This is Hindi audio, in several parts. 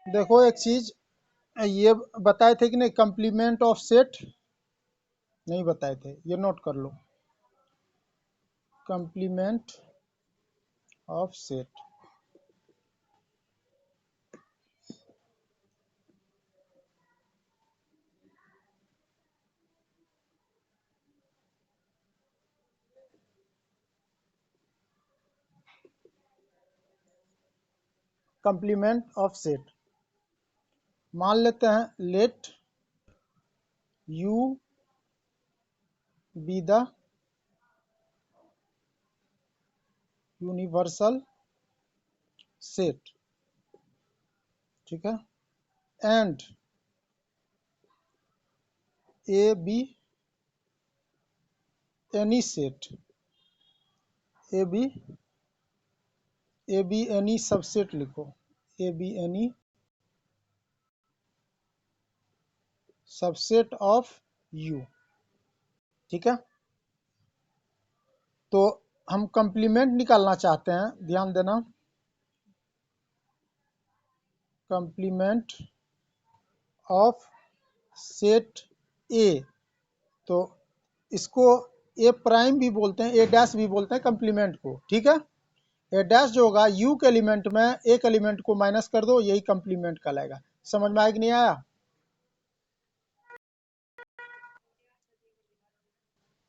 देखो एक चीज ये बताए थे कि नहीं, कंप्लीमेंट ऑफ सेट नहीं बताए थे, ये नोट कर लो। Complement of set, complement of set मान लेते हैं let U be the universal set, ठीक है, and A B any set, A B any subset लिखो, A B any subset of U, ठीक है। तो हम कंप्लीमेंट निकालना चाहते हैं, ध्यान देना, कंप्लीमेंट ऑफ सेट ए, तो इसको ए प्राइम भी बोलते हैं, ए डैश भी बोलते हैं कंप्लीमेंट को, ठीक है। ए डैश जो होगा यू के एलिमेंट में एक एलिमेंट को माइनस कर दो, यही कंप्लीमेंट कहलाएगा। समझ में आया कि नहीं आया?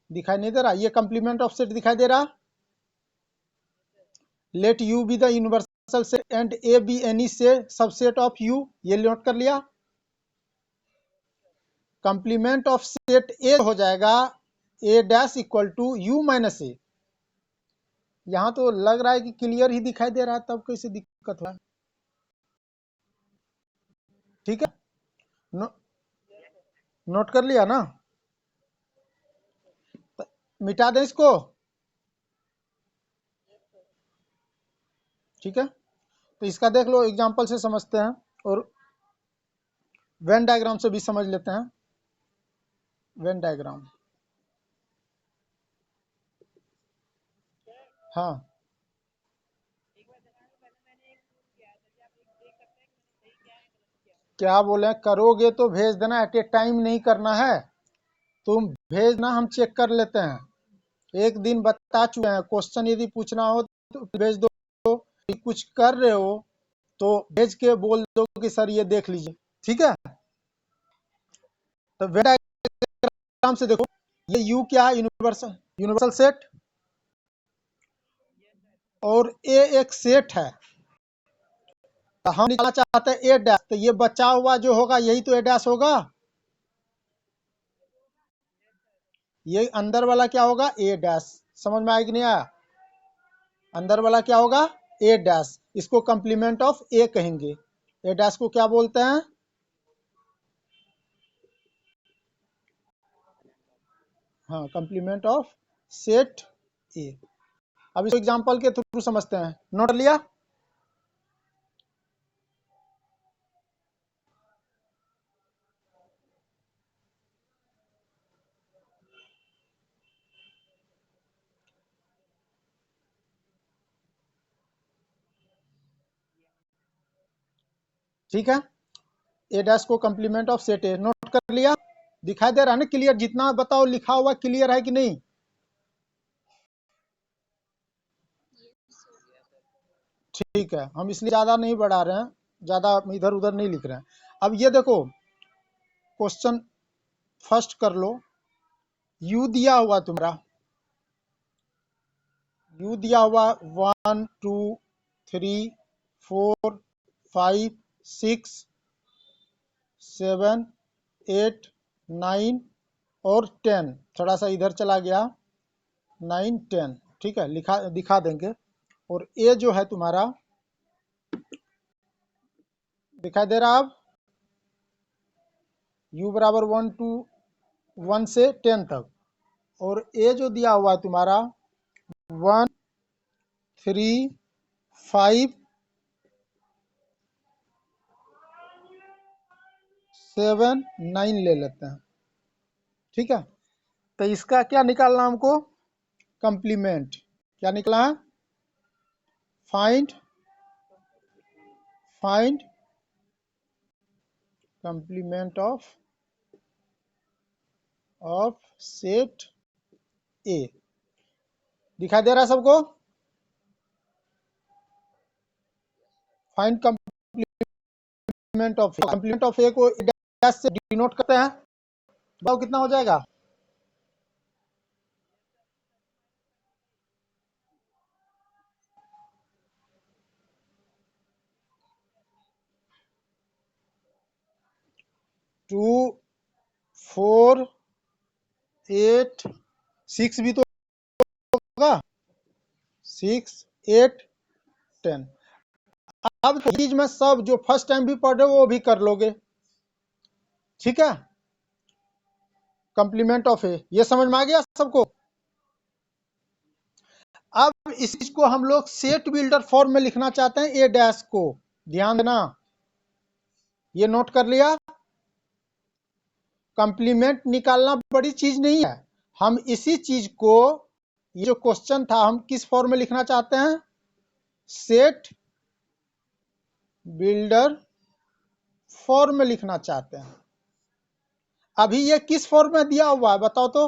दिखाई नहीं दे रहा? ये कंप्लीमेंट ऑफ सेट दिखाई दे रहा? Let U be the universal set and A B any से सबसेट ऑफ यू, ये नोट कर लिया। कंप्लीमेंट ऑफ सेट ए हो जाएगा A dash equal to U minus A. यहां तो लग रहा है कि क्लियर ही दिखाई दे रहा है, तब कैसे दिक्कत हो रहा है? ठीक है, नो, नोट कर लिया ना? मिटा दें इसको, ठीक है। तो इसका देख लो, एग्जांपल से समझते हैं और वेन डायग्राम से भी समझ लेते हैं। वेन डायग्राम, हाँ, क्या बोले, करोगे तो भेज देना, एट ए टाइम नहीं करना है, तुम भेजना, हम चेक कर लेते हैं। एक दिन बता चुके हैं, क्वेश्चन यदि पूछना हो तो भेज दो, कुछ कर रहे हो तो भेज के बोल दो कि सर ये देख लीजिए, ठीक है। तो वेन डायग्राम से देखो, ये यू क्या है, यूनिवर्सल यूनिवर्सल सेट, और ए एक सेट है, तो हम निकालना चाहते हैं ए डैश, तो ये बचा हुआ जो होगा यही तो ए डैश होगा। ये अंदर वाला क्या होगा, ए डैश। समझ में आया कि नहीं आया? अंदर वाला क्या होगा, ए डैश, इसको कंप्लीमेंट ऑफ ए कहेंगे। ए डैश को क्या बोलते हैं? हाँ, कंप्लीमेंट ऑफ सेट ए। अब इसको एग्जांपल के थ्रू समझते हैं, नोट लिया? ठीक है, ए डैश को complement of set A, note कर लिया? दिखाई दे रहा है ना क्लियर? जितना बताओ लिखा हुआ क्लियर है कि नहीं? ठीक है, हम इसलिए ज्यादा नहीं बढ़ा रहे हैं, ज्यादा इधर उधर नहीं लिख रहे हैं। अब ये देखो, क्वेश्चन फर्स्ट कर लो, यू दिया हुआ तुम्हारा, यू दिया हुआ 1 2 3 4 5 6 7 8 9 और 10, थोड़ा सा इधर चला गया, 9 10, ठीक है, लिखा दिखा देंगे। और ए जो है तुम्हारा, दिखाई दे रहा? अब u बराबर 1 से 10 तक, और ए जो दिया हुआ है तुम्हारा 1 3 5 7 9 ले लेते हैं, ठीक है। तो इसका क्या निकालना हमको, कंप्लीमेंट। क्या निकला है, find find complement of set ए। दिखाई दे रहा है सबको? फाइंड कंप्लीमेंट ऑफ ए को डैश से डिनोट करते हैं। बताओ कितना हो जाएगा? टू 4 8 6 भी तो होगा, 6 8 10। अब चीज में सब जो फर्स्ट टाइम भी पढ़ रहे हो वो भी कर लोगे, ठीक है? कंप्लीमेंट ऑफ ए, ये समझ में आ गया सबको? अब इस चीज को हम लोग सेट बिल्डर फॉर्म में लिखना चाहते हैं, ए डैश को। ध्यान देना, ये नोट कर लिया। कंप्लीमेंट निकालना बड़ी चीज नहीं है, हम इसी चीज को, ये जो क्वेश्चन था, हम किस फॉर्म में लिखना चाहते हैं? सेट बिल्डर फॉर्म में लिखना चाहते हैं। अभी ये किस फॉर्म में दिया हुआ है बताओ तो?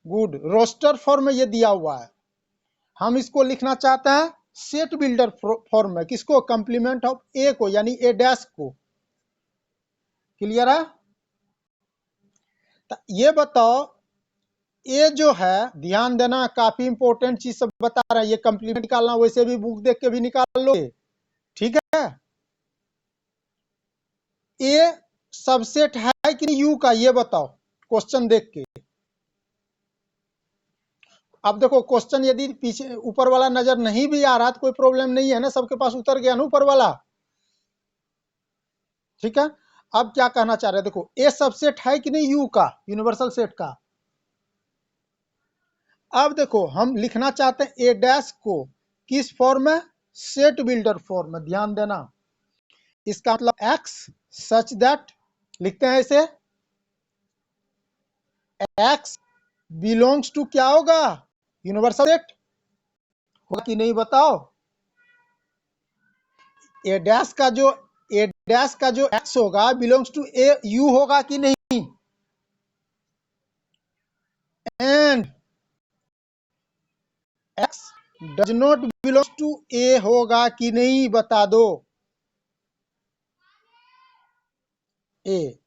गुड, रोस्टर फॉर्म में ये दिया हुआ है। हम इसको लिखना चाहते हैं सेट बिल्डर फॉर्म में। किसको? कंप्लीमेंट ऑफ ए को, यानी ए डैश को। क्लियर है? तो ये बताओ, ये जो है, ध्यान देना, काफी इंपॉर्टेंट चीज सब बता रहा है। ये कंप्लीमेंट निकालना वैसे भी बुक देख के भी निकाल लो, ठीक है? ए सबसेट है कि नहीं यू का, ये बताओ क्वेश्चन देख के। अब देखो क्वेश्चन यदि पीछे ऊपर वाला नजर नहीं भी आ रहा तो कोई प्रॉब्लम नहीं है ना, सबके पास उतर गया ना ऊपर वाला, ठीक है? अब क्या कहना चाह रहे हैं, देखो ए सबसेट है कि नहीं यू का, यूनिवर्सल सेट का। अब देखो हम लिखना चाहते हैं ए डैश को किस फॉर्म में? सेट बिल्डर फॉर्म में। ध्यान देना, इसका मतलब एक्स सच दैट, लिखते हैं ऐसे, एक्स बिलोंग्स टू क्या होगा? यूनिवर्सल सेट होगा कि नहीं बताओ? ए डैश का जो एक्स होगा बिलोंग्स टू ए यू होगा कि नहीं? And X does not belong to A होगा कि नहीं बता दो? ए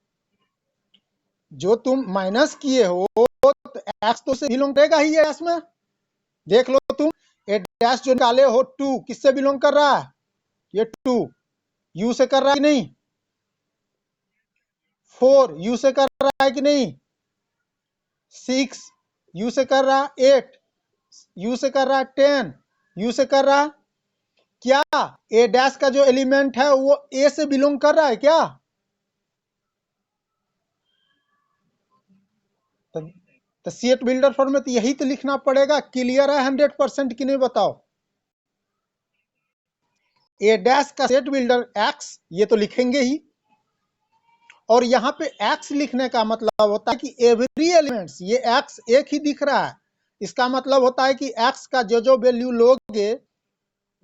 जो तुम माइनस किए हो तो एक्स तो से बिलोंग करेगा ही है इसमें। देख लो तुम, ए डैश जो निकाले हो 2 किससे बिलोंग कर रहा है? ये 2 यू से कर रहा है कि नहीं? 4 यू से कर रहा है कि नहीं? 6 यू से कर रहा है, 8 यू से कर रहा है, 10 यू से कर रहा है। क्या ए डैश का जो एलिमेंट है वो ए से बिलोंग कर रहा है क्या? तो सेट बिल्डर फॉर्म में तो यही तो लिखना पड़ेगा। क्लियर है 100% कि नहीं बताओ? ए डैश का सेट बिल्डर एक्स, ये तो लिखेंगे ही। और यहाँ पे एक्स लिखने का मतलब होता है कि एवरी एलिमेंट्स, ये एक्स एक ही दिख रहा है, इसका मतलब होता है कि एक्स का जो जो वैल्यू लोगे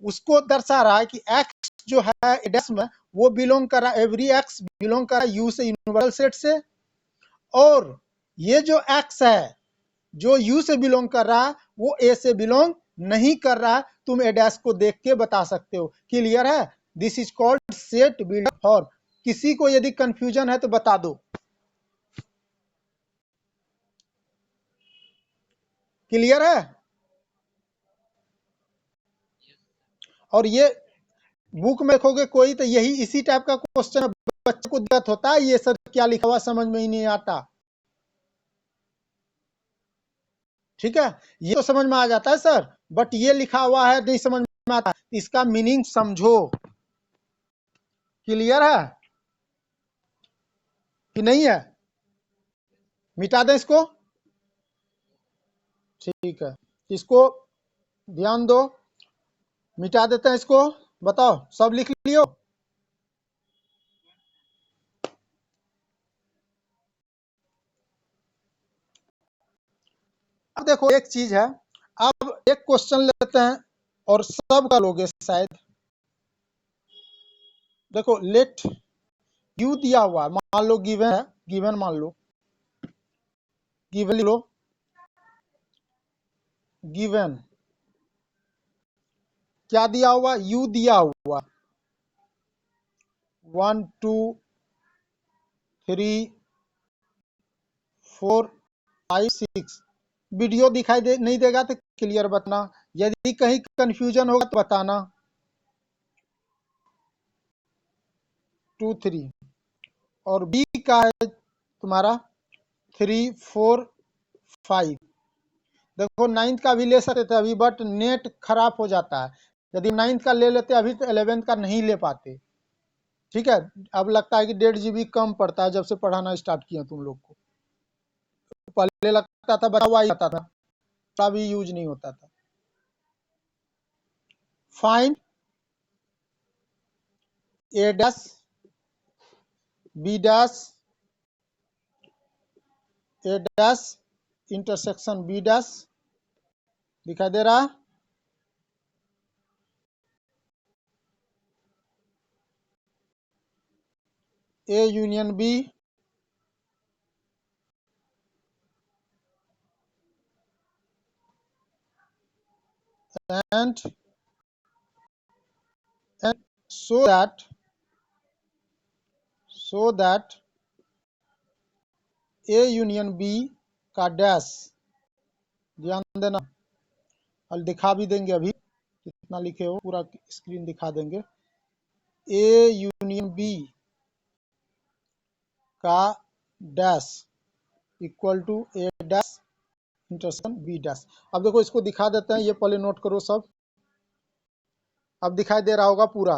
उसको दर्शा रहा है कि एक्स जो है ए डैश में वो बिलोंग कर रहा है, एवरी एक्स बिलोंग कर रहा है यू से, यूनिवर्सल सेट से। और ये जो एक्स है जो यू से बिलोंग कर रहा है वो ए से बिलोंग नहीं कर रहा है, तुम ए डैश को देख के बता सकते हो। क्लियर है? This is called set builder form. किसी को यदि कंफ्यूजन है तो बता दो। क्लियर है? और ये बुक में देखोगे कोई तो यही इसी टाइप का क्वेश्चन बच्चे को दिक्कत होता है, ये सर क्या लिखा हुआ समझ में ही नहीं आता, ठीक है? ये तो समझ में आ जाता है सर, बट ये लिखा हुआ है नहीं समझ में आता, इसका मीनिंग समझो। क्लियर है कि नहीं है? मिटा दें इसको? ठीक है, इसको ध्यान दो, मिटा देते हैं इसको। बताओ सब लिख लियो? अब देखो एक चीज है, अब एक क्वेश्चन लेते हैं और सब का लोगे शायद। देखो लेट यू दिया हुआ, मान लो गिवन है, गिवन मान लो, गिवन लो, गिवन क्या दिया हुआ, यू दिया हुआ 1 2 3 4 5 6। वीडियो दिखाई दे नहीं देगा तो क्लियर बताना, यदि कहीं कंफ्यूजन होगा तो बताना। 2 3 और बी का है तुम्हारा 3 4 5। देखो 9th का भी ले सकते थे अभी, बट नेट खराब हो जाता है, यदि 9th का ले लेते अभी तो 11th का नहीं ले पाते। ठीक है, अब लगता है कि 1.5 GB कम पड़ता है जब से पढ़ाना स्टार्ट किया तुम लोग को। पहले लगता था बचा हुआ ही आता था, भी यूज नहीं होता था। Find A dash B dash A dash intersection B dash, दिखाई दे रहा है? A union B and so that A union B का डैश, ध्यान देना, और दिखा भी देंगे अभी कितना लिखे हो, पूरा स्क्रीन दिखा देंगे। ए यूनियन बी का dash equal to A dash intersection B dash. अब देखो इसको दिखा देते हैं, ये पहले नोट करो सब। अब दिखाई दे रहा होगा पूरा।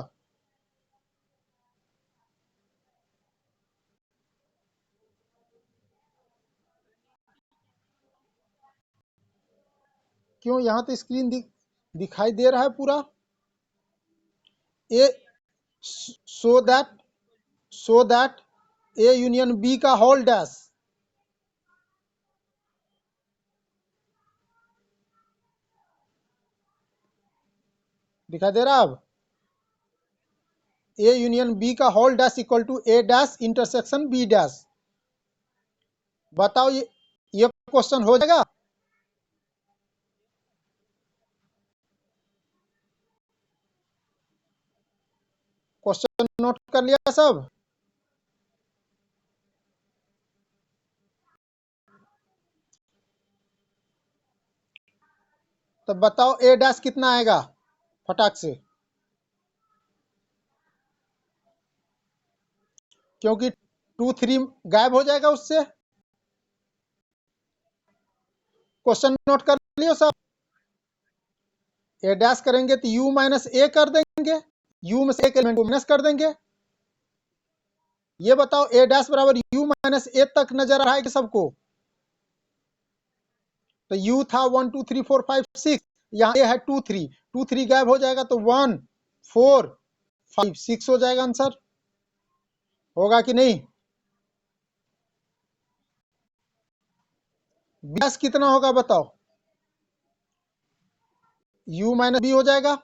क्यों, यहाँ तो स्क्रीन दिखाई दे रहा है पूरा। A so that A union B का होल डैश, दिखाई दे रहा है अब? ए यूनियन बी का whole dash equal to A dash intersection B dash. बताओ ये क्वेश्चन हो जाएगा? क्वेश्चन नोट कर लिया सब? तो बताओ ए डैश कितना आएगा फटाक से, क्योंकि 2 3 गायब हो जाएगा उससे। क्वेश्चन नोट कर लियो सब? ए डैश करेंगे तो यू माइनस ए कर देंगे, यू में से एक एलिमेंट को माइनस कर देंगे। ये बताओ ए डैश बराबर यू माइनस ए तक नजर आ रहा है कि सबको? तो यू था 1 2 3 4 5 6, यहाँ ए है 2 3, 2 3 गायब हो जाएगा तो 1 4 5 6 हो जाएगा आंसर। होगा कि नहीं? डैश कितना होगा बताओ? u माइनस बी हो जाएगा।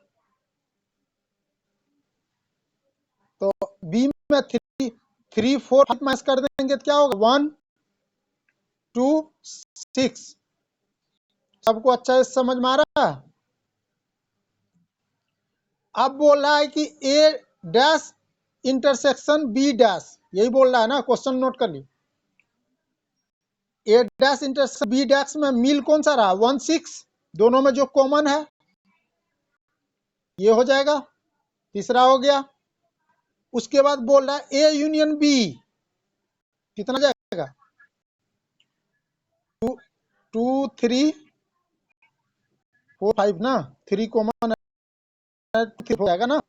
तो बी में 3 4 5 माइनस कर देंगे तो क्या होगा? 1 2 6। सबको अच्छा से समझ में आ रहा है? अब बोल रहा है कि ए डैश इंटरसेक्शन बी डैश, यही बोल रहा है ना, क्वेश्चन नोट कर ली। ए डैश इंटरसेक्शन बी डैश में मिल कौन सा रहा? 1 6, दोनों में जो कॉमन है ये हो जाएगा, तीसरा हो गया। उसके बाद बोल रहा है ए यूनियन बी, कितना जाएगा? 2 3 4 5 ना, 3 कॉमन है, 3 हो जाएगा ना?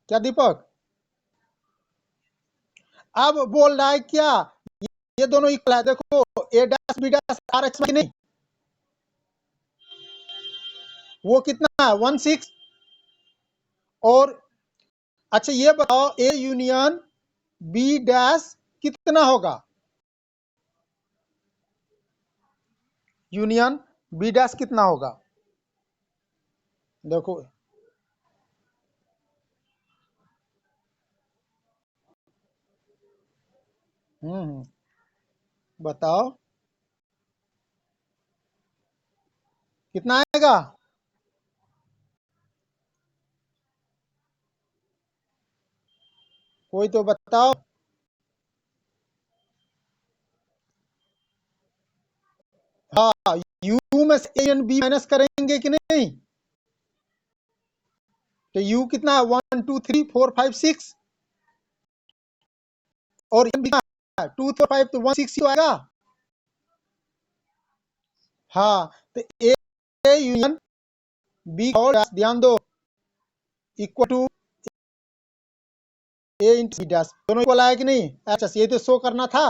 क्या दीपक? अब बोल रहा है क्या ये दोनों इक्वल है? देखो A dash B dash are X में नहीं, वो कितना है? 1 6। और अच्छा ये बताओ ए यूनियन बी डैश कितना होगा? यूनियन बी डैश कितना होगा? देखो बताओ कितना आएगा? कोई तो बताओ। हाँ, यू में से ए एंड बी माइनस करेंगे कि नहीं? तो यू कितना है? 1 2 3 4 5 6 और एन कितना है? 2 4 5 तो 1 6 ही आएगा। हाँ, तो ए यूनियन बी और ध्यान दो equal to A into B dash, दोनों इक्वल आया कि नहीं? अच्छा, ये तो शो करना था।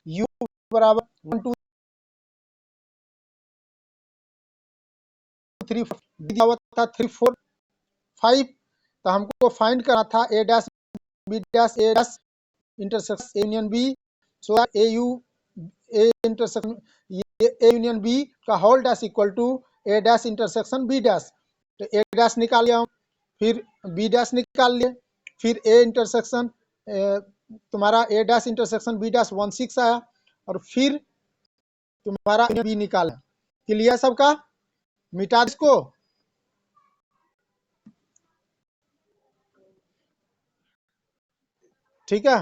यू बराबर 1 2 3 4 दिया हुआ था 3 4 5, तो हमको फाइंड करना था A dash B dash A dash intersection A union B, so A U A intersection ये ए यूनियन बी का whole dash equal to A dash intersection B dash. तो ए डैश निकाल लिया, फिर बी डैश निकाल लिए, फिर ए इंटरसेक्शन तुम्हारा ए डैश इंटरसेक्शन बी डैश 1 6 आया, और फिर तुम्हारा बी निकाला। क्लियर सबका? मिटा इसको। ठीक है,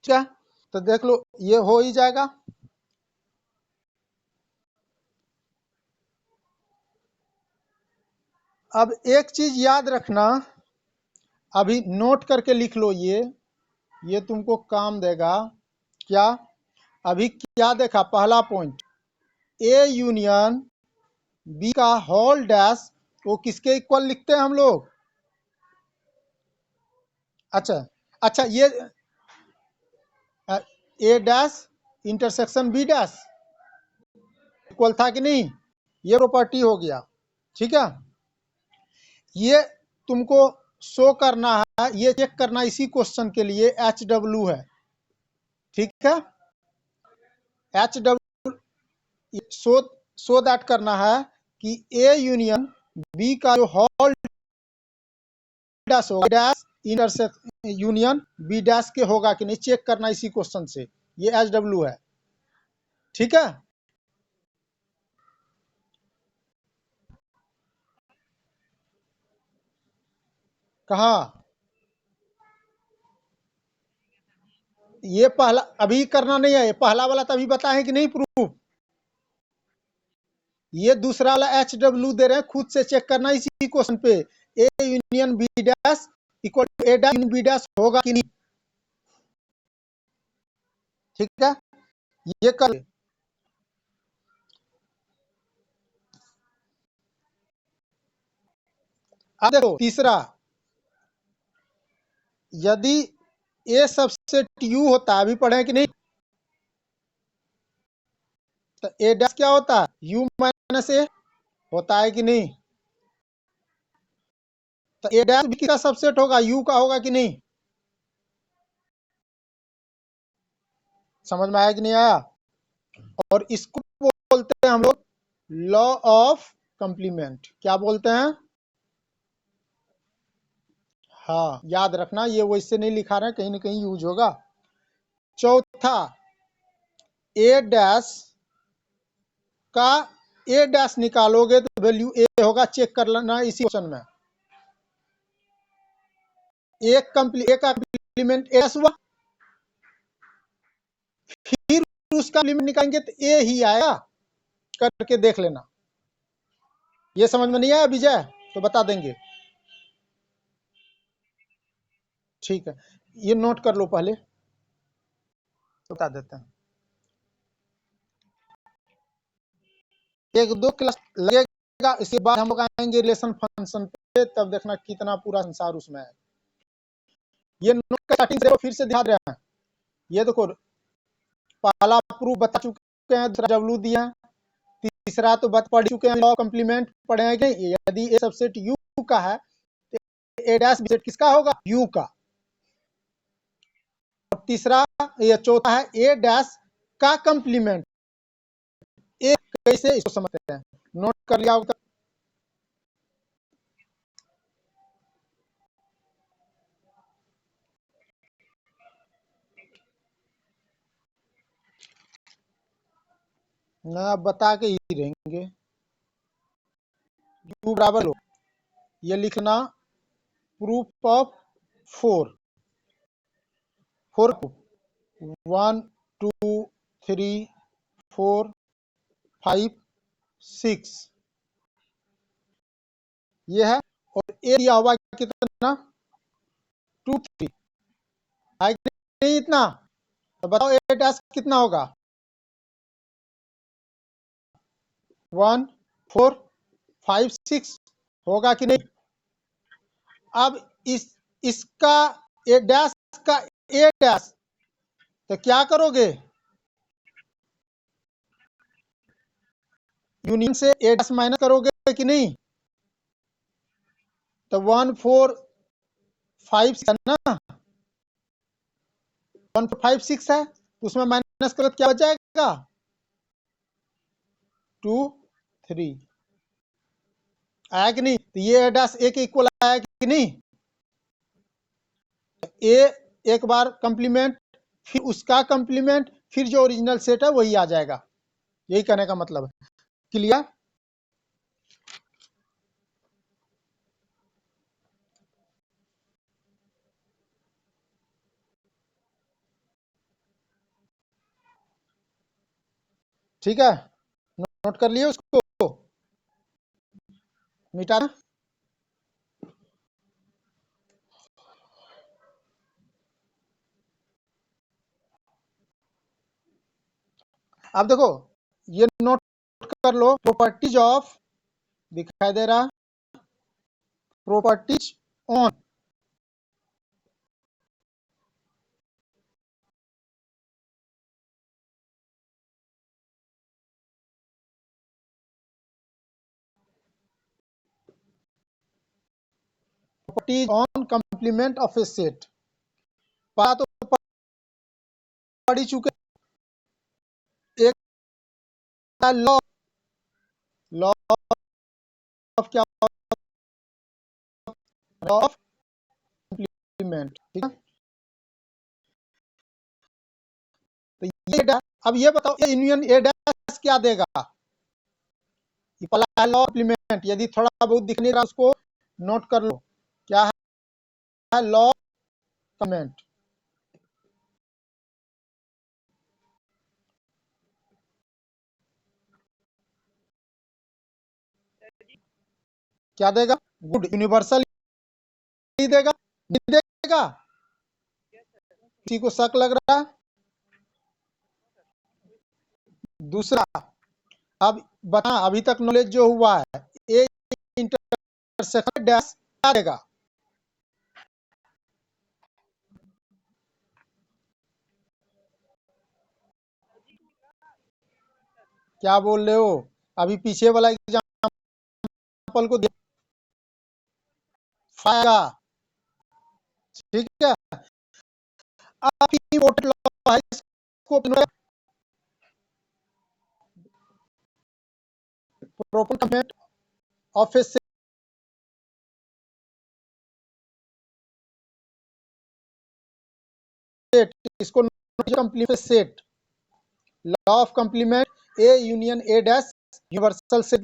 ठीक है, तो देख लो ये हो ही जाएगा। अब एक चीज याद रखना, अभी नोट करके लिख लो, ये तुमको काम देगा। क्या? अभी क्या देखा? पहला पॉइंट, ए यूनियन बी का होल डैश वो किसके इक्वल लिखते हैं हम लोग? अच्छा, अच्छा, ये A dash intersection B dash equal था कि नहीं? ये प्रॉपर्टी हो गया। ठीक है, ये तुमको शो करना है, ये चेक करना इसी क्वेश्चन के लिए एच डब्ल्यू है। ठीक है, H W show show that करना है कि ए यूनियन बी का जो होल डैश होगा dash intersection union B dash के होगा कि नहीं, चेक करना इसी क्वेश्चन से। ये एच डब्ल्यू है। ठीक है, कहा? ये पहला अभी करना नहीं है, ये पहला वाला तो अभी बताए कि नहीं प्रूफ। ये दूसरा वाला एच डब्ल्यू दे रहे हैं, खुद से चेक करना इसी क्वेश्चन पे। A union B dash equal to A dash B dash होगा कि नहीं? ठीक है, ये कर। अब देखो तीसरा, यदि ए सबसेट यू होता है, अभी पढ़े कि नहीं, तो ए डैश क्या होता है? यू माइनस ए होता है कि नहीं? तो ए डैश भी किसका सबसेट होगा? यू का होगा कि नहीं? समझ में आया कि नहीं आया? और इसको बोलते हैं हम लोग लॉ ऑफ कंप्लीमेंट। क्या बोलते हैं? हाँ, याद रखना, ये वैसे नहीं लिखा रहे, कहीं ना कहीं यूज होगा। चौथा, ए डैश का ए डैश निकालोगे तो वैल्यू ए होगा, चेक कर लेना इसी क्वेश्चन में। ए का कंप्लीमेंट ए हुआ, फिर उसका लिमिट निकालेंगे तो ए ही आएगा, करके देख लेना। ये समझ में नहीं आया विजय? तो बता देंगे। ठीक है, ये नोट कर लो पहले, तो बता देते हैं। एक दो क्लास लगेगा, इसके बाद हम लोग आएंगे रिलेशन फंक्शन पे, तब देखना कितना पूरा संसार उसमें है। ये नोट स्टार्टिंग से फिर से ध्यान रहे हैं। ये देखो, पहला प्रूफ बता चुके हैं, दूसरा डब्ल्यू दिया, तीसरा तो बात पढ़ चुके हैं, लॉ कॉम्प्लीमेंट पढ़ेंगे। यदि ए सबसेट यू का है तो ए डैश बी सेट किसका होगा? यू का। और तीसरा, ये चौथा है ए डैश का कंप्लीमेंट। ए कैसे इसको समझते हैं, नोट कर लिया होगा। ना बता के ही रहेंगे। टू बराबर लो, ये लिखना प्रूफ ऑफ फोर। फोर 1 2 3 4 5 6 ये है। और ए दिया हुआ कितना 2 3 है कि नहीं इतना। तो बताओ ए डैश कितना होगा 1 4 5 6 होगा कि नहीं। अब इसका ए डैश का ए डैश तो क्या करोगे, यूनियन से ए डैश माइनस करोगे कि नहीं। तो 1 4 5 है ना, 1 4 5 6 है, उसमें माइनस करो तो क्या बच जाएगा 2 3 आया कि नहीं। तो ये डैश ए के इक्वल आया कि नहीं। ए एक बार कंप्लीमेंट, फिर उसका कंप्लीमेंट, फिर जो ओरिजिनल सेट है वही आ जाएगा। यही कहने का मतलब है। क्लियर। ठीक है, नोट कर लिए उसको, मिटा दें। अब देखो ये नोट कर लो, प्रॉपर्टीज ऑफ, दिखाई दे रहा properties on properties on complement of A set. पढ़ा तो पढ़ ही चुके। एक लॉ, लॉ ऑफ क्या, लॉ ऑफ कंप्लीमेंट। ठीक है, तो ये अब ये बताओ ये यूनियन ए डैश क्या देगा। ये पहला है लॉ कंप्लीमेंट, यदि थोड़ा बहुत दिखने का उसको नोट कर लो। क्या है लॉ कंप्लीमेंट, क्या देगा गुड यूनिवर्सल ही देगा, नहीं देगा। किसी को शक लग रहा है। दूसरा, अब बता अभी तक नॉलेज जो हुआ है, ए इंटरसेक्शन डैश क्या देगा। क्या बोल रहे हो, अभी पीछे वाला एग्जांपल को देखा। ठीक है, अब इम्पोर्टेंट लॉ है, इसको proper complement of A set, इसको complement set, law of complement A union A dash universal set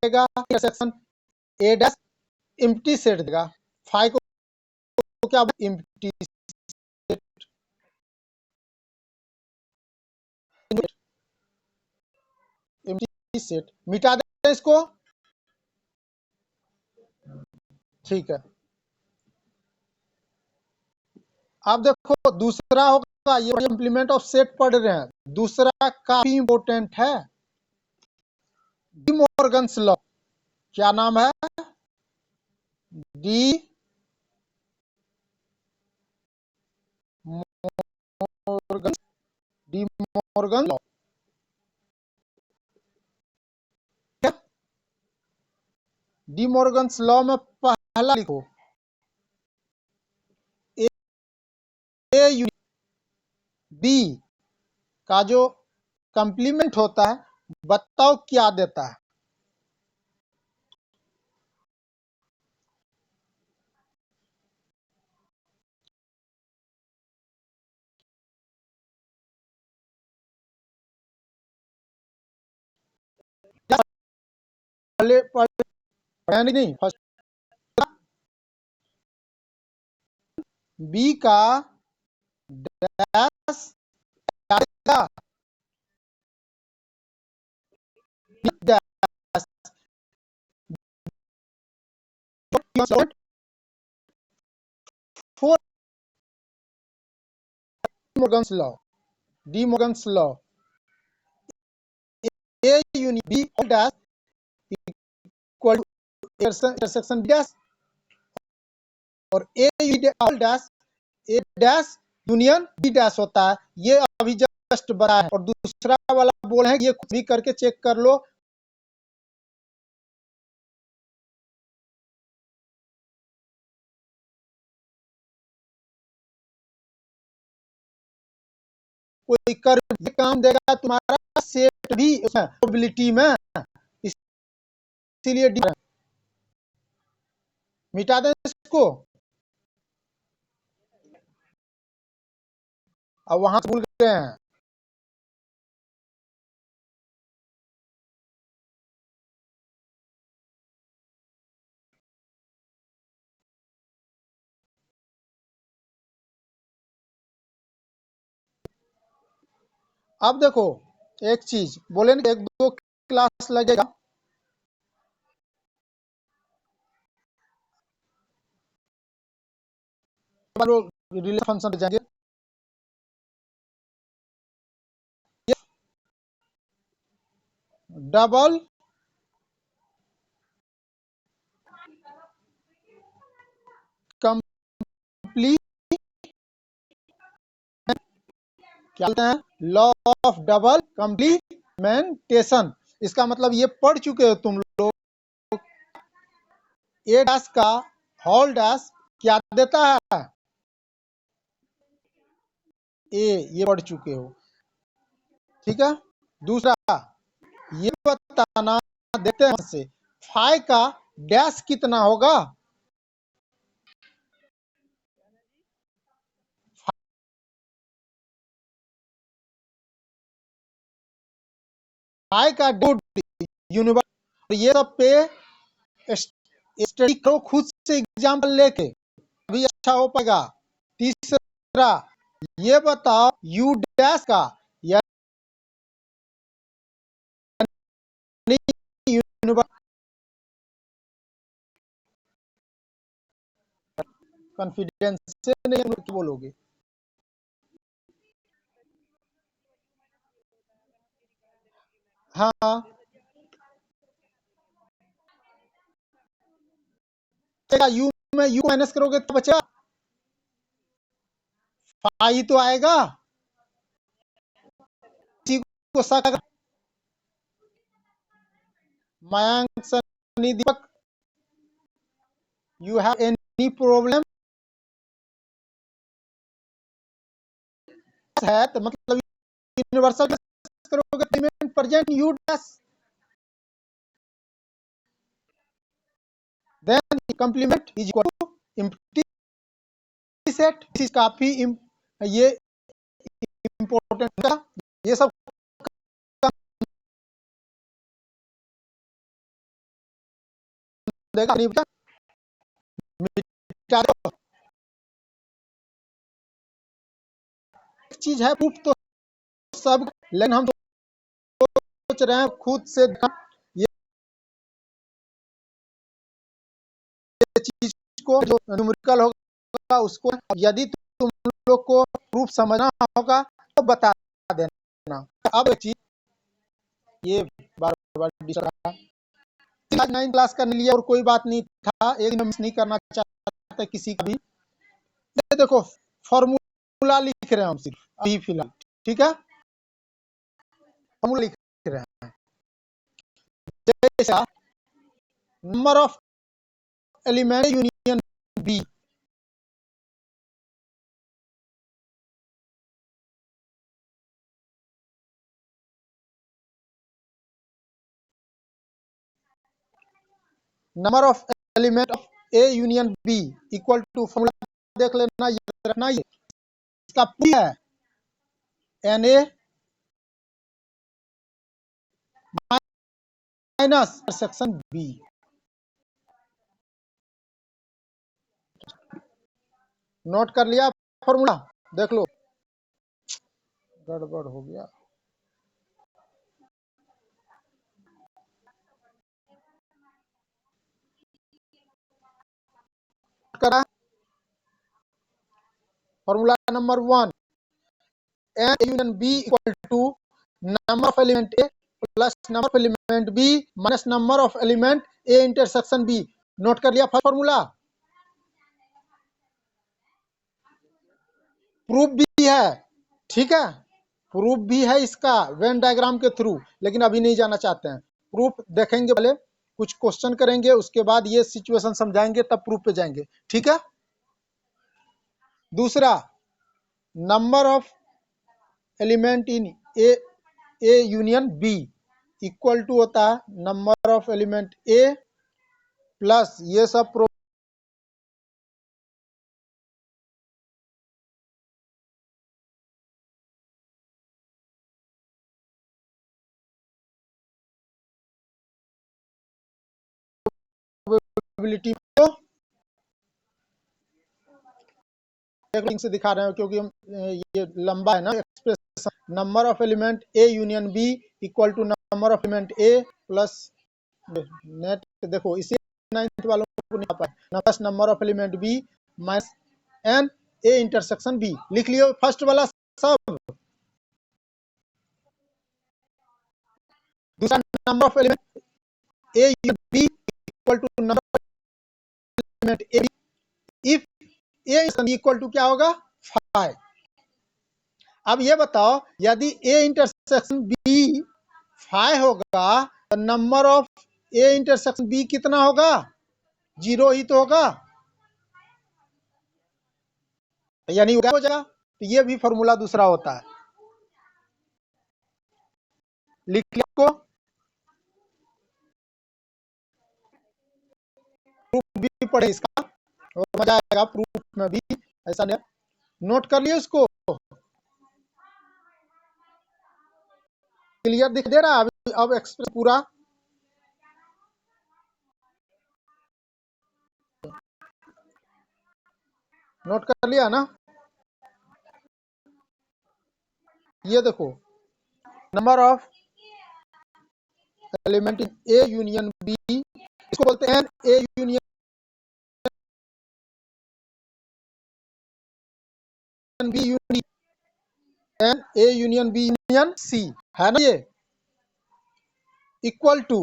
देगा, intersection A dash empty set देगा। फाइव को क्या एम्प्टी एम्प्टी सेट, मिटा दें इसको। ठीक है, अब देखो दूसरा होगा, ये कंप्लीमेंट ऑफ सेट पढ़ रहे हैं, दूसरा काफी इंपॉर्टेंट है, डी मॉर्गन्स लॉ। क्या नाम है, De Morgan, De Morgan law. D Morgan's law में पहला लिखो ए यूनियन बी का जो कंप्लीमेंट होता है, बताओ क्या देता है? पहले पहले नहीं, फर्स्ट बी का डैश क्या देगा? Dash for Morgan's law, De Morgan's law, A union B dash equal to intersection dash, और A dash A dash union B dash होता है। ये अभी जस्ट बना है, और दूसरा वाला बोल है ये खुद भी करके चेक कर लो। कोई कर भी काम देगा तुम्हारा सेट भी प्रोबेबिलिटी में, इसीलिए मिटा दें इसको। अब वहां भूल गए हैं। अब देखो एक चीज बोले ना, एक दो क्लास लगेगा, रिलेशन फंक्शन जाएंगे। डबल कंप्लीट क्या बोलते हैं? Law of double complementation. इसका मतलब ये पढ़ चुके हो तुम लोग, ए डैश का होल डैश क्या देता है? ए, ये पढ़ चुके हो, ठीक है। दूसरा ये बताना देते हैं से फाइव का डैश कितना होगा? फाइव का डूड यूनिवर्स, ये सब पे स्टडी करो खुद से एग्जाम्पल लेके, अभी अच्छा हो पाएगा। तीसरा ये बताओ यू डैश का यानी यूनिवर्स कॉन्फिडेंस से नहीं बोलोगे। हाँ, यू में यू माइनस करोगे तो बचा फाइव तो आएगा। इसी को Mayank Sunny Deepak, you have any problem है तो मतलब यूनिवर्सल करोगे payment present U dash, then complement is equal to empty set. इस काफी ये इंपॉर्टेंट, ये सब देगा नहीं बता, मिटा दो। एक चीज है प्रूफ तो सब, लेकिन हम सोच रहे हैं खुद से ये चीज को जो न्यूमेरिकल होगा उसको, यदि तुम लोग को प्रूफ समझना होगा तो बता देना। अब एक चीज ये बार बार आज 9 क्लास कर लिया और कोई बात नहीं था, एक दिन मिस नहीं करना चाहता किसी का भी। ये देखो फॉर्मूला लिख रहे हैं हम सिर्फ अभी फिलहाल, ठीक है। फॉर्मूला लिख रहे हैं जैसा number of element union B, number of element of A union B equal to, formula देख लेना, याद रखना, ये इसका प्रूफ है n A minus section B. Note कर लिया फॉर्मूला, देख लो, गड़बड़ हो गया। करा formula number 1, n union B equal to number of element A plus number of element B minus number of element A intersection B. Note कर लिया फॉर्मूला। प्रूफ भी है, ठीक है, प्रूफ भी है इसका वेन डायग्राम के थ्रू, लेकिन अभी नहीं जाना चाहते हैं। प्रूफ देखेंगे, पहले कुछ क्वेश्चन करेंगे, उसके बाद ये सिचुएशन समझाएंगे, तब प्रूफ पे जाएंगे, ठीक है। दूसरा, number of element in A union B equal to होता है number of element A plus ये सब प्रोबेबिलिटी को से दिखा रहे हैं, क्योंकि ये लंबा है ना expression. Number of element A union B equal to number of element A plus नेट, देखो इसे 9th वालों को नहीं पाया, plus number of element B minus n A intersection B. लिख लियो फर्स्ट वाला सब। दूसरा, number of element A union B equal to number of element A B if A equal to क्या होगा 5। अब ये बताओ, यदि ए इंटरसेक्शन बी 5 होगा तो number of A intersection B कितना होगा? 0 ही तो होगा, यानी हो जाएगा। तो ये भी फॉर्मूला दूसरा होता है, लिख लिया को। प्रूफ भी पढ़े इसका, और मजा आएगा प्रूफ में भी, ऐसा नहीं। नोट कर लियो इसको, क्लियर दिख दे रहा है अब एक्सप्रेस पूरा। नोट कर लिया ना? ये देखो, number of element in A union B, इसको बोलते हैं A union B union A union B union C, है ना, ये equal to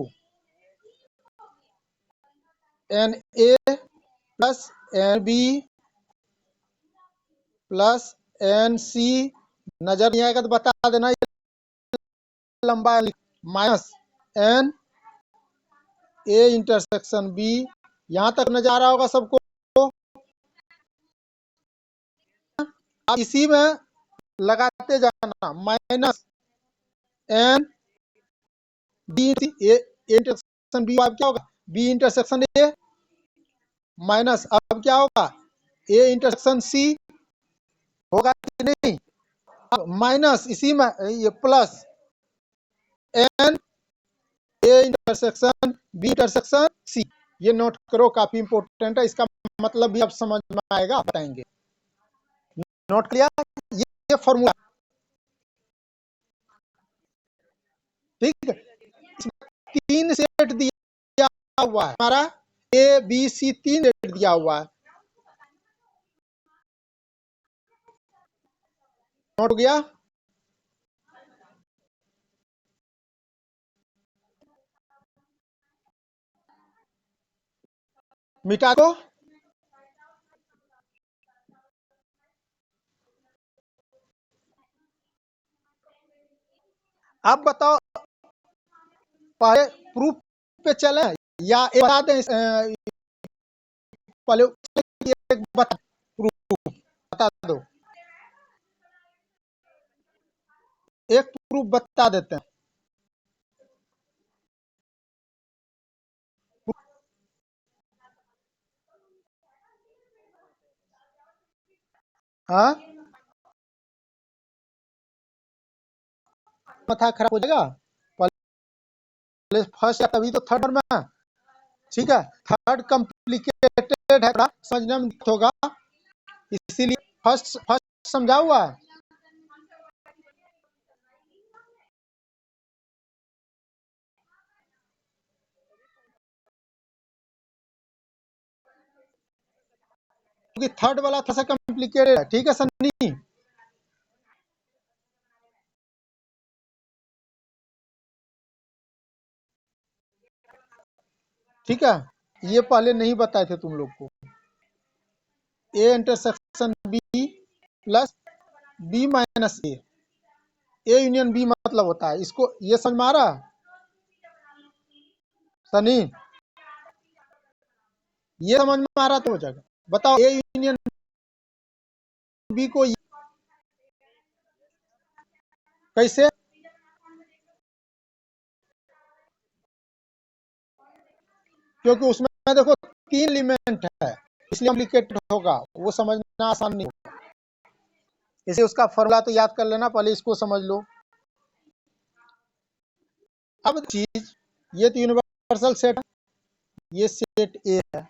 n A plus n B plus n C. नजर नहीं आएगा तो बता देना, ये लंबा minus n A intersection B. यहां तक नजर आ रहा होगा सबको। अब इसी में लगाते जाना, minus n B intersection B, अब क्या होगा? बी इंटरसेक्शन ए माइनस, अब क्या होगा? ए इंटरसेक्शन सी होगा कि नहीं? अब माइनस इसी में ये plus n A intersection B intersection C. ये नोट करो, काफी इंपॉर्टेंट है, इसका मतलब भी अब समझ में आएगा, बताएंगे। नोट किया ये फॉर्मूला, ठीक है। 3 सेट दिया हुआ है हमारा, ए बी सी 3 सेट दिया हुआ है। नोट हो गया? मिटा दो। अब बताओ, पहले प्रूफ पे चले या एक बता दें? पहले एक बता, प्रूफ बता दो, एक प्रूफ बता देते हैं। हाँ, माथा खराब हो जाएगा। पहले फर्स्ट या तभी तो थर्ड में। ठीक है, थर्ड कॉम्प्लिकेटेड है, थोड़ा समझने में दिक्कत होगा, इसीलिए फर्स्ट फर्स्ट समझा हुआ है। क्योंकि थर्ड वाला थोड़ा सा कॉम्प्लिकेटेड है। ठीक है सन्नी, ठीक है, ये पहले नहीं बताए थे तुम लोग को। A intersection B plus B minus A union B मतलब होता है इसको, ये समझ में आ रहा है सनी? ये समझ में आ रहा तो हो जाएगा। बताओ ए यूनियन बी को कैसे? क्योंकि उसमें देखो तीन एलिमेंट है, इसलिए कॉम्प्लिकेटेड होगा, वो समझना आसान नहीं होगा। इसे उसका फॉर्मूला तो याद कर लेना, पहले इसको समझ लो। अब चीज, ये तो यूनिवर्सल सेट है, ये सेट ए है,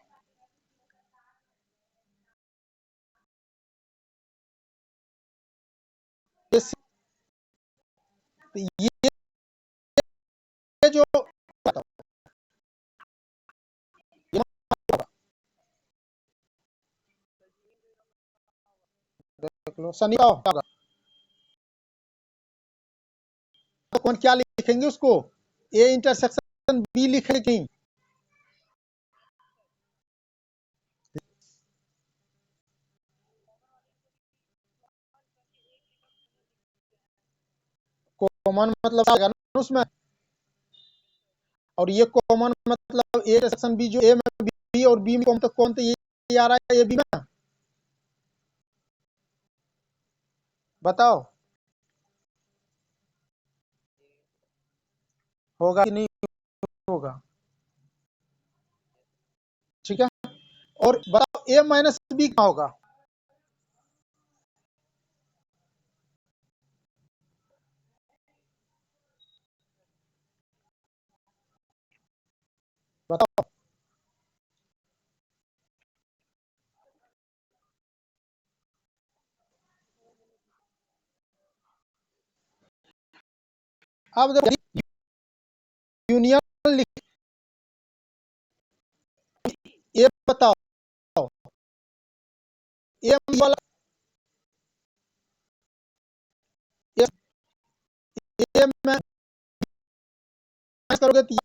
ये ये जो ये देख लो सनी का होगा। तो कौन क्या लिखेंगे उसको? ए इंटरसेक्शन बी लिखेंगे। कॉमन मतलब आएगा ना उसमें, और ये कॉमन मतलब ए इंटरसेक्शन बी, जो ए में बी और बी में कौन तो ये आ रहा है, ये बी में। बताओ होगा कि नहीं होगा? ठीक है, और बताओ ए माइनस बी क्या होगा? बताओ। अब देखो यूनियन लिख, ए बताओ, ए वाला ए, ए में करोगे तो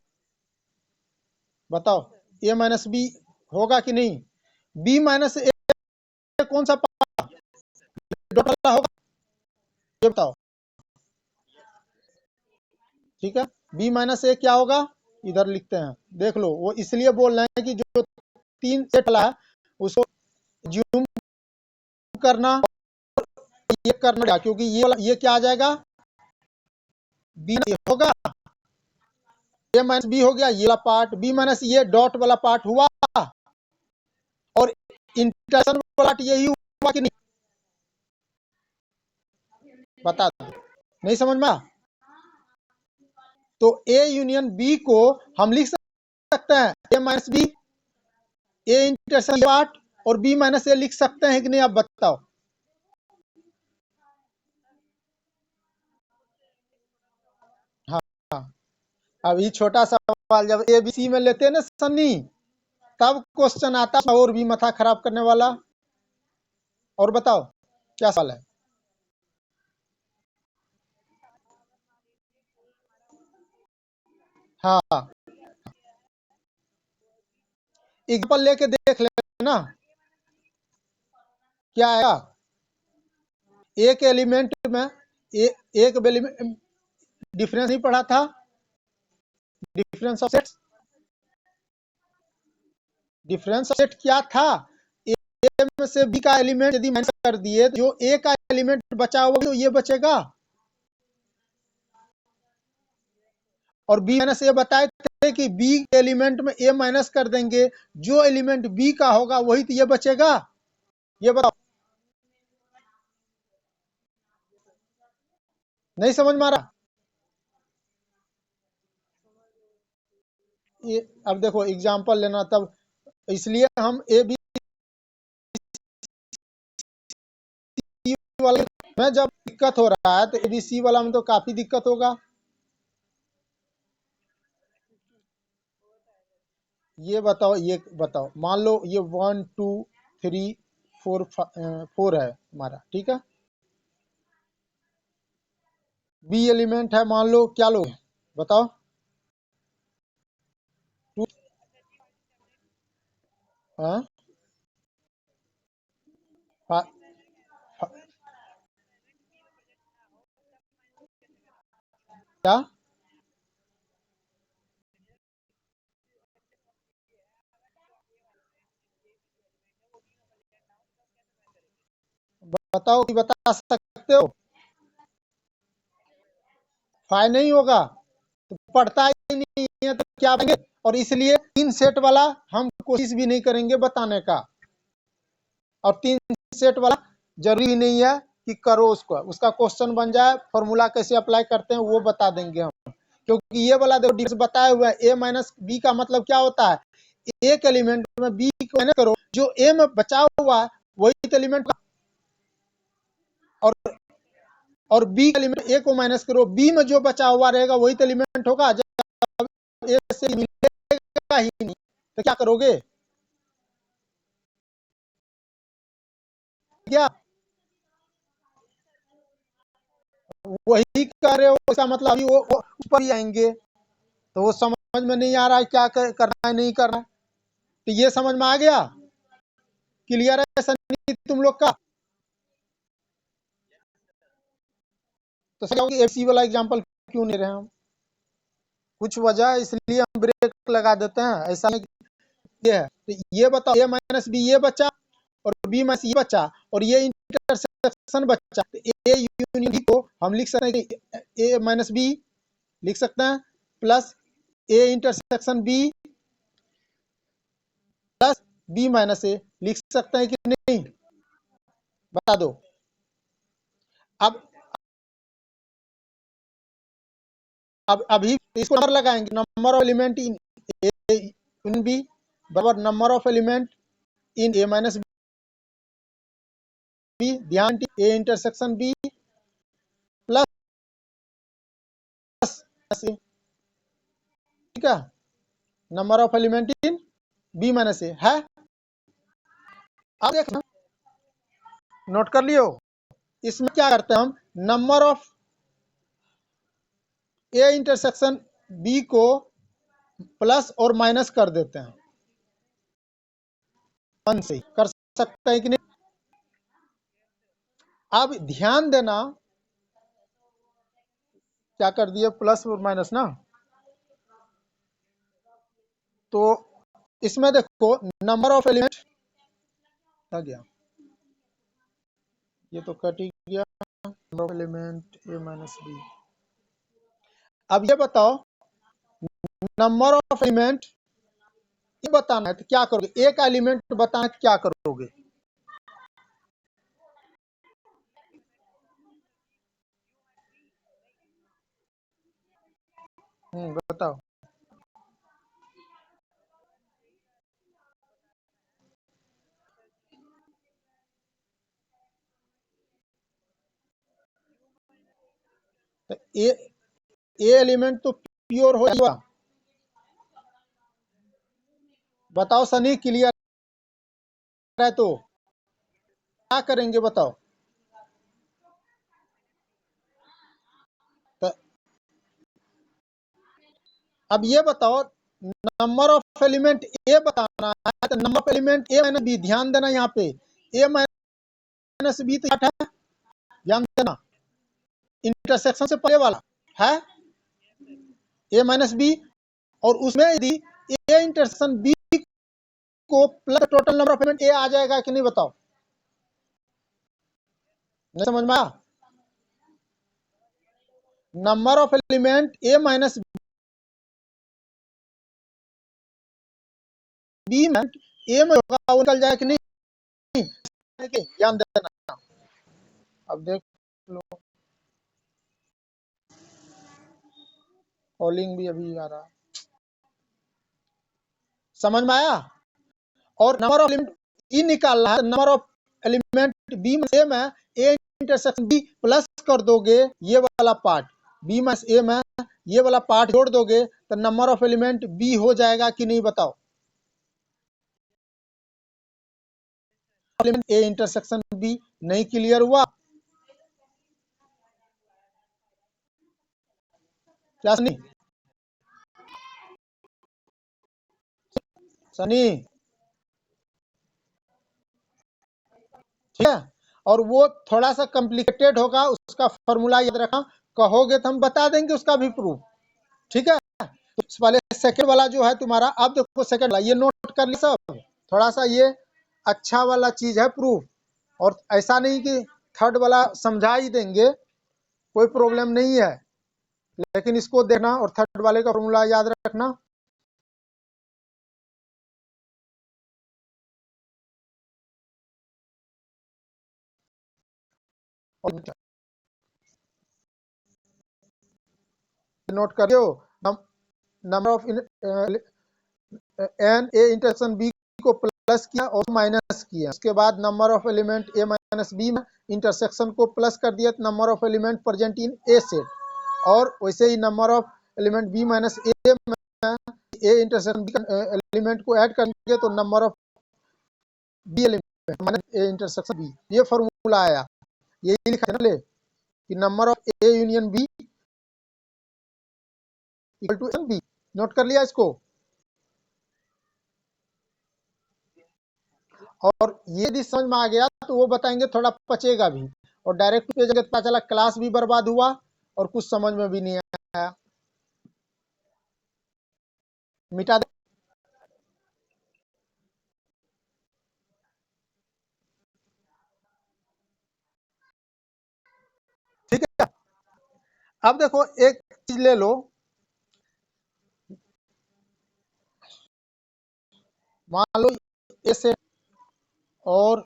बताओ ए माइनस बी होगा कि नहीं? बी माइनस ए कौन सा डॉट वाला होगा, ये बताओ। ठीक है, बी माइनस ए क्या होगा? इधर लिखते हैं, देख लो, वो इसलिए बोल रहे हैं कि जो तीन सेट वाला है उसको जूम करना, ये करना, क्योंकि ये क्या आ जाएगा, बी होगा, ए माइनस बी हो गया, ये वाला पार्ट बी माइनस ये डॉट वाला पार्ट हुआ, और इंटरसेक्शन वाला पार्ट यही हुआ कि नहीं? बता दो, नहीं समझ में? तो ए यूनियन बी को हम लिख सकते हैं A minus B, A intersection part और बी माइनस ए लिख सकते हैं कि नहीं, आप बताओ। हाँ हाँ, अब ये छोटा सवाल जब ए बी सी में लेते हैं ना सन्नी, तब क्वेश्चन आता है और भी माथा खराब करने वाला। और बताओ क्या सवाल है? हाँ, एग्जाम्पल लेके देख लेना क्या आएगा। एक एलिमेंट में एक एलिमेंट, डिफरेंस नहीं पढ़ा था, difference of sets, difference of set क्या था? ए में से बी का एलिमेंट यदि माइनस कर दिए तो जो ए का एलिमेंट बचा हुआ तो ये बचेगा, और बी माइनस ए बताए थे कि बी एलिमेंट में ए माइनस कर देंगे, जो एलिमेंट बी का होगा वही तो ये बचेगा। ये बताओ, नहीं समझ में आ रहा? ये अब देखो एग्जांपल लेना, तब इसलिए हम ए बी सी वाले में जब दिक्कत हो रहा है तो ए बी सी वाला में तो काफी दिक्कत होगा। ये बताओ, मान लो ये 1 2 3 4 है हमारा, ठीक है। बी एलिमेंट है, मान लो क्या लोगे, बताओ। टू, हाँ, फा- फा- क्या बताओ कि बता सकते हो? फाइ नहीं होगा तो पढ़ता ही नहीं है तो क्या बनेंगे। और इसलिए 3 सेट वाला हम कोशिश भी नहीं करेंगे बताने का, और 3 सेट वाला जरूरी नहीं है कि करो उसको, उसका क्वेश्चन बन जाए, फॉर्मूला कैसे अप्लाई करते हैं वो बता देंगे हम। क्योंकि ये वाला देखो डिफरेंस बताया हुआ है, ए माइनस बी का मतलब क्या होता है, एक एलिमेंट में बी को माइनस करो, जो ए में बचा हुआ है वही एलिमेंट, और बी का एलिमेंट ए को माइनस करो, बी में जो बचा हुआ रहेगा वही एलिमेंट होगा। जब ए से मिलेगा ही नहीं तो क्या करोगे, क्या वही कर रहे हो, इसका मतलब अभी वो ऊपर ही आएंगे, तो वो समझ में नहीं आ रहा है क्या करना है नहीं करना है। तो ये समझ में आ गया, क्लियर है सनी तुम लोग का? तो समझ सी वाला एग्जांपल क्यों नहीं रहे हम, कुछ वजह है, इसलिए हम ब्रेक लगा देते हैं, ऐसा नहीं। ये है तो ये बताओ, ए माइनस बी ये बचा, और बी माइनस ये बचा, और ये इंटरसेक्शन बचा, तो ए यूनियन बी को हम लिख सकते हैं कि ए माइनस बी लिख सकते हैं, plus A intersection B plus B minus A लिख सकते हैं कि नहीं, बता दो। अब अभी इसको नंबर लगाएंगे, number of element in A in B बराबर number of element in A minus B, ध्यान A intersection B plus A, ठीक है, number of element in B minus A है। अब देखना, नोट कर लियो, इसमें क्या करते हैं हम, number of A intersection B को प्लस और माइनस कर देते हैं, 1 से कर सकते हैं कि नहीं। अब ध्यान देना, क्या कर दिए, प्लस और माइनस ना, तो इसमें देखो नंबर ऑफ एलिमेंट आ गया, ये तो कट ही गया, number of element A minus B. अब ये बताओ, नंबर ऑफ एलिमेंट ये बताना है तो क्या करोगे, एक एलिमेंट बताना है तो क्या करोगे, बताओ। तो ए एलिमेंट तो प्योर हो जाएगा, बताओ सनी, क्लियर है तो क्या करेंगे बताओ। तो अब ये बताओ, नंबर ऑफ एलिमेंट ए बताना है, तो number of element A minus B, ध्यान देना यहाँ पे, ए माइनस बी तो है, ध्यान देना, इंटरसेक्शन से पहले वाला है ए माइनस बी, और उसमें यदि ए इंटरसेक्शन बी को plus total number of element A आ जाएगा कि नहीं बताओ, नहीं समझ में आया, number of element A minus B में ए में होगा, वो निकल जाए कि नहीं, ध्यान देना। अब देख लो, कॉलिंग भी अभी आ रहा, समझ में आया। और नंबर ऑफ एलिमेंट ई निकालना है, नंबर ऑफ एलिमेंट बी में सेम है, ए इंटरसेक्शन बी प्लस कर दोगे ये वाला पार्ट, बी माइनस ए में ये वाला पार्ट जोड़ दोगे तो नंबर ऑफ एलिमेंट बी हो जाएगा कि नहीं बताओ। ए इंटरसेक्शन बी नहीं क्लियर हुआ क्या सनी? सनी ठीक है, और वो थोड़ा सा कॉम्प्लिकेटेड होगा, उसका फॉर्मूला याद रखना, कहोगे तो हम बता देंगे उसका भी प्रूफ, ठीक है। तो पहले सेकंड वाला जो है तुम्हारा, अब देखो सेकंड वाला ये नोट कर ली सब, थोड़ा सा ये अच्छा वाला चीज है प्रूफ, और ऐसा नहीं कि थर्ड वाला समझा ही देंगे, कोई प्रॉब्लम नहीं है, लेकिन इसको देखना और थर्ड वाले का फॉर्मूला याद रखना। और नोट करियो, number of n A intersection B को प्लस किया और माइनस किया, उसके बाद number of element A minus B में इंटरसेक्शन को प्लस कर दिया, number of element present in A set, और वैसे ही number of element B minus A में ए इंटरसेक्शन बी एलिमेंट को ऐड करेंगे तो number of B element minus A intersection B, ये फॉर्मूला आया, यही लिखा है ना ले कि number of A union B equal to B, note कर लिया इसको। और ये यदि समझ में आ गया तो वो बताएंगे थोड़ा पचेगा भी, और डायरेक्ट पे जगह पता चला क्लास भी बर्बाद हुआ और कुछ समझ में भी नहीं आया, मिटा दे। ठीक है, अब देखो एक चीज ले लो, मान लो ए सेट और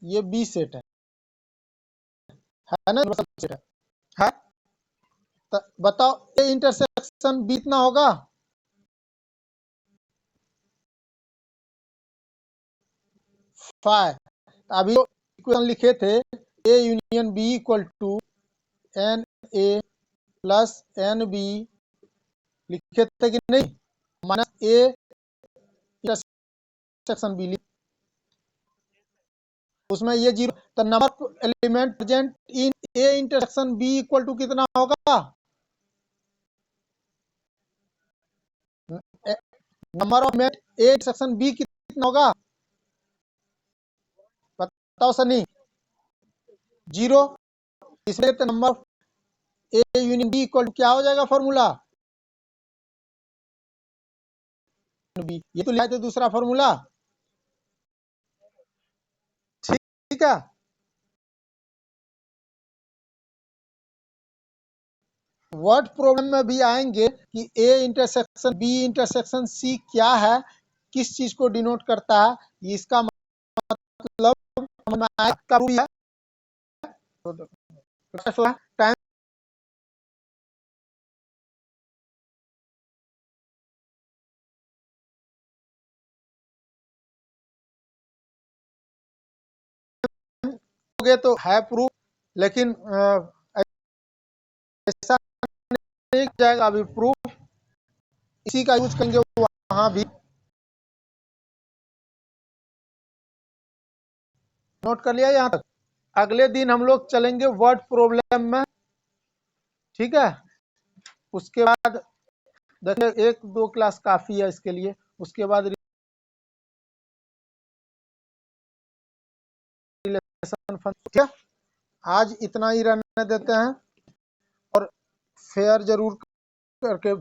ये बी सेट है ना, सेट है, तो बताओ ए इंटरसेक्शन बी इतना होगा, फाइव, अभी इक्वेशन लिखे थे A union B equal to n A plus n B, लिखे थे कि नहीं, माइनस ए इंटरसेक्शन बी, उसमें ये जीरो, तो number element present in A intersection B equal to कितना होगा, number of element A intersection B कितना होगा बताओ सनी, जीरो, इसलिए तो number A union B equal to क्या हो जाएगा फॉर्मूला बी, ये तो लिखा है दूसरा फॉर्मूला, ठीक है। वर्ड प्रॉब्लम में भी आएंगे कि A intersection B intersection C क्या है, किस चीज को डिनोट करता है, इसका मतलब टाइम हो गए तो है प्रूफ, लेकिन ऐसा नहीं जाएगा अभी प्रूफ, इसी का यूज करेंगे वहां भी, नोट कर लिया यहाँ तक। अगले दिन हम लोग चलेंगे वर्ड प्रॉब्लम में, ठीक है, उसके बाद देखिए एक दो क्लास काफी है इसके लिए, उसके बाद रिलेशन फंक्शन, आज इतना ही रहने देते हैं, और फेयर जरूर करके